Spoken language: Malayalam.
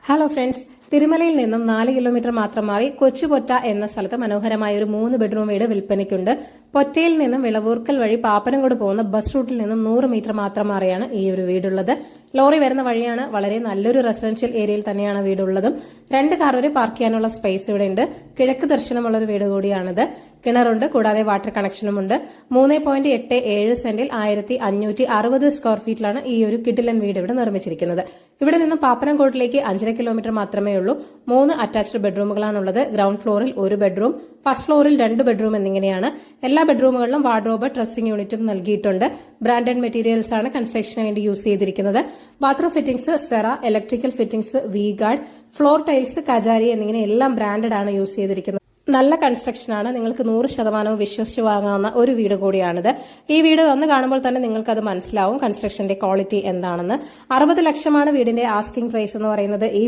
ഹലോ ഫ്രണ്ട്സ്, തിരുമലയിൽ നിന്നും 4 കിലോമീറ്റർ മാത്രം മാറി കൊച്ചുപൊറ്റ എന്ന സ്ഥലത്ത് മനോഹരമായ ഒരു 3 ബെഡ്റൂം വീട് വിൽപ്പനയ്ക്കുണ്ട്. പൊറ്റയിൽ നിന്നും വിളവൂർക്കൽ വഴി പാപ്പനംകോട് പോകുന്ന ബസ് റൂട്ടിൽ നിന്നും 100 മീറ്റർ മാത്രം മാറിയാണ് ഈ ഒരു വീടുള്ളത്. ലോറി വരുന്ന വഴിയാണ്. വളരെ നല്ലൊരു റെസിഡൻഷ്യൽ ഏരിയയിൽ തന്നെയാണ് വീടുള്ളതും. 2 കാർ വരെ പാർക്ക് ചെയ്യാനുള്ള സ്പേസ് ഇവിടെ ഉണ്ട്. കിഴക്ക് ദർശനമുള്ള ഒരു വീട് കൂടിയാണിത്. കിണറുണ്ട്, കൂടാതെ വാട്ടർ കണക്ഷനുമുണ്ട്. 3.87 സെന്റിൽ 1560 സ്ക്വയർ ഫീറ്റിലാണ് ഈ ഒരു കിടിലൻ വീട് ഇവിടെ നിർമ്മിച്ചിരിക്കുന്നത്. ഇവിടെ നിന്നും പാപ്പനംകോട്ടിലേക്ക് 5.5 കിലോമീറ്റർ മാത്രമേ ഉള്ളൂ. 3 അറ്റാച്ച്ഡ് ബെഡ്റൂമുകളാണുള്ളത്. ഗ്രൗണ്ട് ഫ്ലോറിൽ 1 ബെഡ്റൂം, ഫസ്റ്റ് ഫ്ലോറിൽ 2 ബെഡ്റൂം എന്നിങ്ങനെയാണ്. എല്ലാ ബെഡ്റൂമുകളിലും വാർഡ്രോബ്, ഡ്രസ്സിംഗ് യൂണിറ്റും നൽകിയിട്ടുണ്ട്. ബ്രാൻഡഡ് മെറ്റീരിയൽസ് ആണ് കൺസ്ട്രക്ഷന് വേണ്ടി യൂസ് ചെയ്തിരിക്കുന്നത്. Bathroom fittings Cera, electrical fittings V Guard, floor tiles Kajaria എന്നിങ്ങനെ എല്ലാം ബ്രാൻഡഡ് ആണ് യൂസ് ചെയ്തിരിക്കുന്നത്. നല്ല കൺസ്ട്രക്ഷൻ ആണ്. നിങ്ങൾക്ക് 100% വിശ്വസിച്ച് വാങ്ങാവുന്ന ഒരു വീട് കൂടിയാണിത്. ഈ വീട് വന്ന് കാണുമ്പോൾ തന്നെ നിങ്ങൾക്ക് അത് മനസ്സിലാവും കൺസ്ട്രക്ഷന്റെ ക്വാളിറ്റി എന്താണെന്ന്. 60 ലക്ഷമാണ് വീടിന്റെ ആസ്കിംഗ് പ്രൈസ് എന്ന് പറയുന്നത്. ഈ